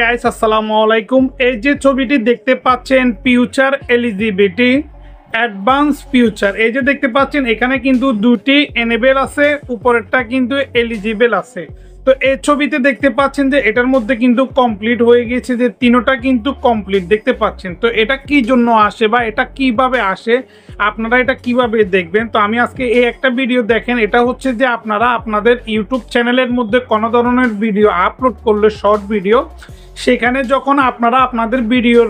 Guys আসসালামু আলাইকুম। এই যে ছবিটি দেখতে পাচ্ছেন ফিউচার এলিজিবিলিটি অ্যাডভান্স ফিউচার, এই যে দেখতে পাচ্ছেন এখানে কিন্তু দুটি এনেবল আছে, উপরেরটা কিন্তু এলিজিবল আছে। তো এই ছবিতে দেখতে পাচ্ছেন যে এটার মধ্যে কিন্তু কমপ্লিট হয়ে গেছে, যে তিনোটা কিন্তু কমপ্লিট দেখতে পাচ্ছেন। তো এটা কি জন্য আসে বা এটা কিভাবে আসে, আপনারা এটা কিভাবে দেখবেন, তো আমি আজকে এই একটা ভিডিও দেখেন। এটা হচ্ছে যে আপনারা আপনাদের ইউটিউব চ্যানেলের মধ্যে কোনো ধরনের ভিডিও আপলোড করলে, শর্ট ভিডিও, সেখানে যখন আপনারা আপনাদের ভিডিওর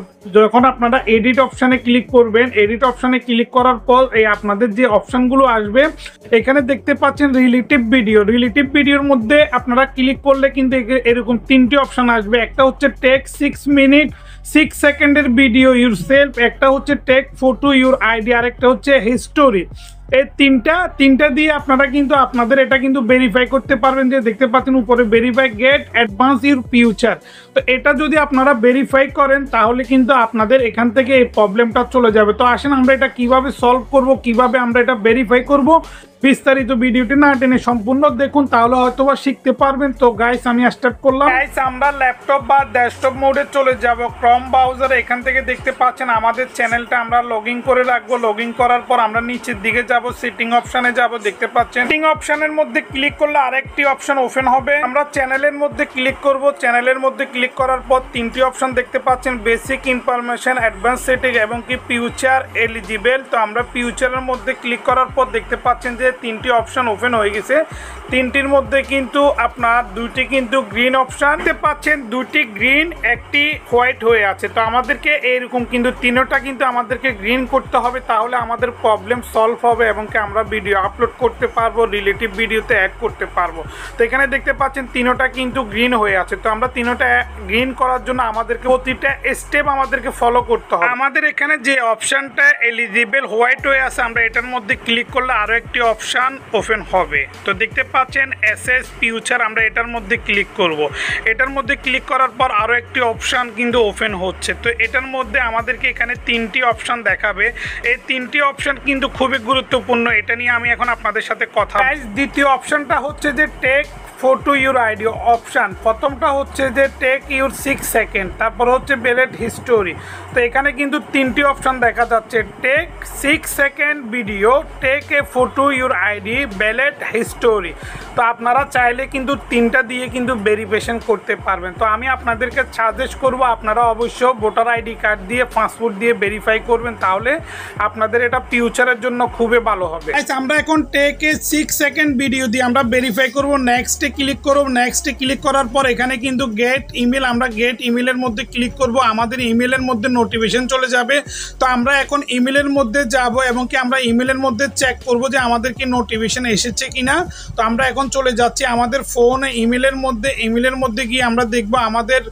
আপনারা এডিট অপশানে ক্লিক করবেন, এডিট অপশানে ক্লিক করার পর এই আপনাদের যে অপশানগুলো আসবে এখানে দেখতে পাচ্ছেন রিলেটিভ ভিডিওর মধ্যে আপনারা ক্লিক করলে কিন্তু এরকম তিনটি অপশান আসবে। একটা হচ্ছে টেক 6 মিনিট 6 সেকেন্ডের ভিডিও ইউর সেলফ, একটা হচ্ছে টেক ফটো ইউর আইডি, আর একটা হচ্ছে হিস্টোরি। এই তিনটা দিয়ে আপনারা কিন্তু আপনাদের এটা কিন্তু ভেরিফাই করতে পারবেন। যে দেখতে পাচ্ছেন উপরে verify get advance your future, তো এটা যদি আপনারা ভেরিফাই করেন তাহলে কিন্তু আপনাদের এখান থেকে এই প্রবলেমটা চলে যাবে। তো আসেন আমরা এটা কিভাবে সলভ করব, কিভাবে আমরা এটা ভেরিফাই করব, বিস্তারিত ভিডিওটি না টেনে সম্পূর্ণ দেখুন, তাহলে হয়তোবা শিখতে পারবেন। তো গাইস আমি স্টার্ট করলাম। গাইস আমরা ল্যাপটপ বা ডেস্কটপ মোডে চলে যাব, ক্রোম ব্রাউজারে। এখান থেকে দেখতে পাচ্ছেন আমাদের চ্যানেলটা আমরা লগ ইন করে রাখবো। লগ ইন করার পর আমরা নিচের দিকে যাব, সেটিং অপশানে যাব। দেখতে পাচ্ছেন সেটিং অপশানের মধ্যে ক্লিক করলে আরেকটি অপশান ওপেন হবে। আমরা চ্যানেলের মধ্যে ক্লিক করব। চ্যানেলের মধ্যে ক্লিক করার পর তিনটি অপশান দেখতে পাচ্ছেন, বেসিক ইনফরমেশন, অ্যাডভান্স সেটিং এবং কি ফিউচার এলিজিবল। তো আমরা ফিউচারের মধ্যে ক্লিক করার পর দেখতে পাচ্ছেন যে তিনটি অপশন ওপেন হয়ে গেছে। তিনটির মধ্যে কিন্তু আপনার দুইটি কিন্তু গ্রিন অপশন দেখতে পাচ্ছেন, দুটি গ্রিন একটি হোয়াইট হয়ে আছে। তো আমাদেরকে এইরকম কিন্তু তিনোটা কিন্তু আমাদেরকে গ্রিন করতে হবে, তাহলে আমাদের প্রবলেম সলভ হবে এবং কি আমরা ভিডিও আপলোড করতে পারবো, রিলেটিভ ভিডিওতে অ্যাড করতে পারবো। তো এখানে দেখতে পাচ্ছেন তিনোটা কিন্তু গ্রিন হয়ে আছে। তো আমরা তিনোটা গ্রিন করার জন্য আমাদেরকে প্রতিটা স্টেপ আমাদেরকে ফলো করতে হবে। আমাদের এখানে যে অপশনটা এলিজিবল হোয়াইট হয়ে আছে, আমরা এটার মধ্যে ক্লিক করলে আরো একটি অপশন ওপেন হবে। তো দেখতে পাচ্ছেন এসএস ফিউচার, আমরা এটার মধ্যে ক্লিক করব। এটার মধ্যে ক্লিক করার পর আরো একটি অপশন কিন্তু ওপেন হচ্ছে। তো এটার মধ্যে আমাদেরকে এখানে তিনটি অপশন দেখাবে। এই তিনটি অপশন কিন্তু খুবই গুরুত্বপূর্ণ, এটা নিয়ে আমি এখন আপনাদের সাথে কথা। দ্বিতীয় অপশনটা হচ্ছে যে take photo your ID option. প্রথমটা হচ্ছে যে টেক ইউর 6 সেকেন্ড, তারপর হচ্ছে বেলেট হিস্টোরি। তো এখানে কিন্তু তিনটি অপশান দেখা যাচ্ছে, take 6 second video, take a photo your ID, ballot history. তো আপনারা চাইলে কিন্তু তিনটা দিয়ে কিন্তু ভেরিফিকেশন করতে পারবেন। তো আমি আপনাদেরকে সাজেস্ট করব আপনারা অবশ্য ভোটার আইডি কার্ড দিয়ে, পাসপোর্ট দিয়ে ভেরিফাই করবেন, তাহলে আপনাদের এটা ফিউচারের জন্য খুবই ভালো হবে। আমরা এখন টেক এ 6 সেকেন্ড ভিডিও দিয়ে আমরা ভেরিফাই করব। নেক্সটে ক্লিক করব। নেক্সটে ক্লিক করার পর এখানে কিন্তু গেট ইমেল, আমরা গেট ইমেলের মধ্যে ক্লিক করব। আমাদের ইমেলের মধ্যে নোটিফিকেশন চলে যাবে। তো আমরা এখন ইমেলের মধ্যে যাব এবং কি আমরা ইমেলের মধ্যে চেক করব যে আমাদের কি নোটিফিকেশন এসেছে কিনা। তো আমরা এখন চলে যাচ্ছি আমাদের ফোনে ইমেলের মধ্যে গিয়ে আমরা দেখব আমাদের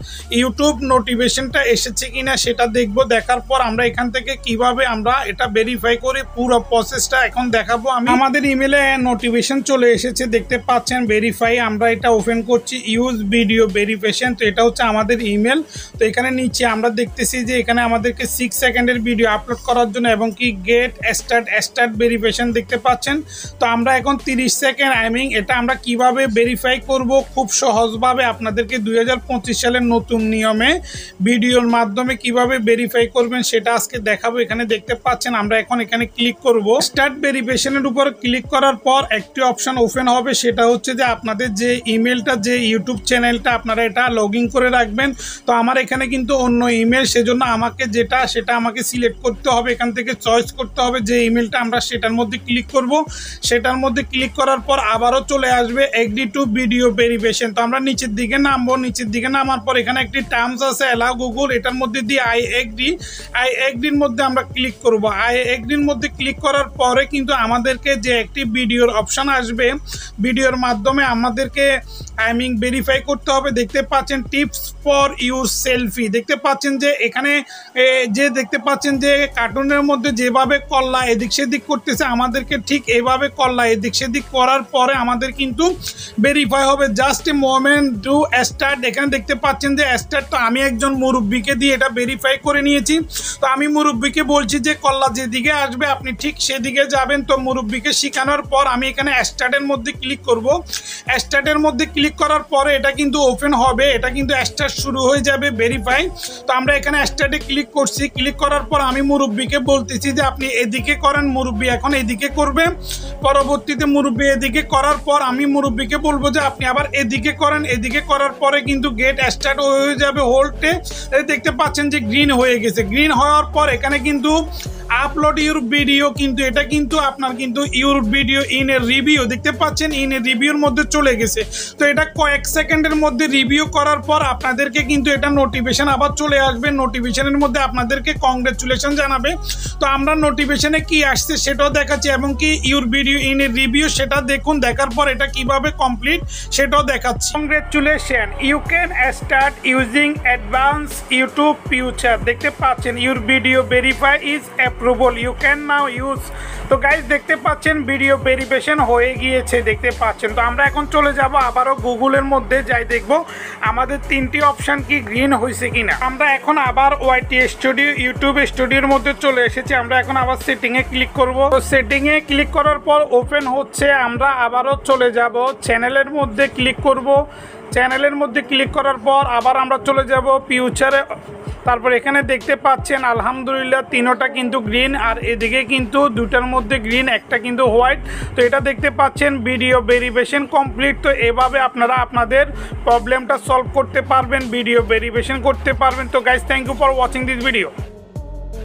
ইউটিউব নোটিফিকেশনটা এসেছে কিনা, সেটা দেখব। দেখার পর আমরা এখান থেকে কিভাবে আমরা এটা ভেরিফাই করে পুরো প্রসেসটা এখন দেখাবো। আমি আমাদের ইমেলে নোটিফিকেশন চলে এসেছে, দেখতে পাচ্ছেন ভেরিফাই। আমরা এটা ওপেন করছি, ইউজ ভিডিও ভেরিফিকেশন। তো এটা হচ্ছে আমাদের ইমেল। তো এখানে নিচে আমরা দেখতেছি যে এখানে আমাদেরকে 6 সেকেন্ডের ভিডিও আপলোড করার জন্য এবং কি গেট স্টার্ট ভেরিফিকেশন দেখতে পাচ্ছেন। তো আমরা এখন 30 সেকেন্ড এটা আমরা কিভাবে ভেরিফাই করব, খুব সহজভাবে আপনাদেরকে 2025 সালের নতুন নিয়মে ভিডিওর মাধ্যমে কিভাবে ভেরিফাই করবেন সেটা আজকে দেখাবো। এখানে দেখতে পাচ্ছেন আমরা এখন এখানে ক্লিক করব। স্টার্ট ভেরিফিকেশনের উপর ক্লিক করার পর একটি অপশন ওপেন হবে, সেটা হচ্ছে যে আপনাদের যে ইমেলটা, যে ইউটিউব চ্যানেলটা আপনারা এটা লগ ইন করে রাখবেন। তো আমার এখানে কিন্তু অন্য ইমেল, সেজন্য আমাকে সেটা আমাকে সিলেক্ট করতে হবে, এখান থেকে চয়েস করতে হবে যে ইমেলটা, আমরা সেটার মধ্যে ক্লিক করব। সেটার মধ্যে ক্লিক করার পর আবারও চলে আসবে এগ্রি টু ভিডিও ভেরিফিকেশন। তো আমরা নিচের দিকে নামবো। নিচের দিকে নামার পর এখানে একটি টার্মস আছে, অ্যালাউ গুগল, এটার মধ্যে দিয়ে আই এগ্রির মধ্যে আমরা ক্লিক করব। আই এগ্রির মধ্যে ক্লিক করার পরে কিন্তু আমাদেরকে যে একটি ভিডিওর অপশন আসবে, ভিডিওর মাধ্যমে আমাদেরকে ভেরিফাই করতে হবে। দেখতে পাচ্ছেন টিপস ফর ইউর সেলফি, দেখতে পাচ্ছেন যে এখানে দেখতে পাচ্ছেন যে কার্টুনের মধ্যে যেভাবে কল্লা এদিক সেদিক করতেছে, আমাদেরকে ঠিক এইভাবে কল্লা এদিক সেদিক করার পরে আমাদের কিন্তু ভেরিফাই হবে। Just a moment to start. এখানে দেখতে পাচ্ছেন যে স্টার্ট। তো আমি একজন মুরব্বীকে দিয়ে এটা ভেরিফাই করে নিয়েছি। তো আমি মুরব্বীকে বলছি যে কল্লা যেদিকে আসবে আপনি ঠিক সেদিকে যাবেন। তো মুরব্বীকে শেখানোর পর আমি এখানে স্টার্টের মধ্যে ক্লিক করব। স্টার্টের মধ্যে ক্লিক করার পরে এটা কিন্তু ওপেন হবে, এটা কিন্তু স্টার্ট শুরু হয়ে যাবে ভেরিফাই। তো আমরা এখানে স্টার্টে ক্লিক করছি, ক্লিক করার পর আমি মুরব্বিকে বলতেছি যে আপনি এদিকে করেন, মুরব্বি এখন এদিকে করবে। পরবর্তীতে মুরব্বি এদিকে করার পর আমি মুরব্বিকে বলবো যে আপনি আবার এদিকে করেন, এদিকে করার পরে কিন্তু গেট স্টার্ট হয়ে যাবে হোল্ডে। দেখতে পাচ্ছেন যে গ্রিন হয়ে গেছে। গ্রিন হওয়ার পর এখানে কিন্তু আপলোড ইউর ভিডিও, কিন্তু এটা কিন্তু আপনার কিন্তু your video in a review, দেখতে পাচ্ছেন ইন এ রিভিউর মধ্যে চলে গেছে। তো এটা কয়েক সেকেন্ডের মধ্যে রিভিউ করার পর আপনাদেরকে কিন্তু এটা নোটিফিকেশন আবার চলে আসবে। নোটিফিকেশনের মধ্যে আপনাদেরকে কংগ্রেচুলেশন জানাবে। তো আমরা নোটিফিকেশনে কি আসছে সেটাও দেখাচ্ছি, এবং কি your video in a review সেটা দেখুন। দেখার পর এটা কিভাবে কমপ্লিট সেটাও দেখাচ্ছি। Congratulation, you can start using advance YouTube future. দেখতে পাচ্ছেন your video verify is approval, you can now use. তো গাইজ দেখতে পাচ্ছেন ভিডিও ভেরিফিকেশন হয়ে গিয়েছে, দেখতে পাচ্ছেন। তো আমরা এখন চলে যাব আবারও গুগলের মধ্যে যাই, দেখব আমাদের তিনটি অপশান কি গ্রিন হয়েছে কিনা। আমরা এখন আবার ওয়াইটি স্টুডিও ইউটিউব স্টুডিওর মধ্যে চলে এসেছি। আমরা এখন আবার সেটিংয়ে ক্লিক করব। তো সেটিংয়ে ক্লিক করার পর ওপেন হচ্ছে। আমরা আবারও চলে যাব চ্যানেলের মধ্যে ক্লিক করব। চ্যানেলের মধ্যে ক্লিক করার পর আবার আমরা চলে যাব ফিউচারে। তারপর এখানে দেখতে পাচ্ছেন আলহামদুলিল্লাহ তিনোটা কিন্তু গ্রিন, আর এদিকে কিন্তু দুটার মধ্যে গ্রিন, একটা কিন্তু হোয়াইট। তো এটা দেখতে পাচ্ছেন ভিডিও ভেরিফিকেশন কমপ্লিট। তো এভাবে আপনারা আপনাদের প্রবলেমটা সলভ করতে পারবেন, ভিডিও ভেরিফিকেশন করতে পারবেন। তো guys, thank you for watching this video.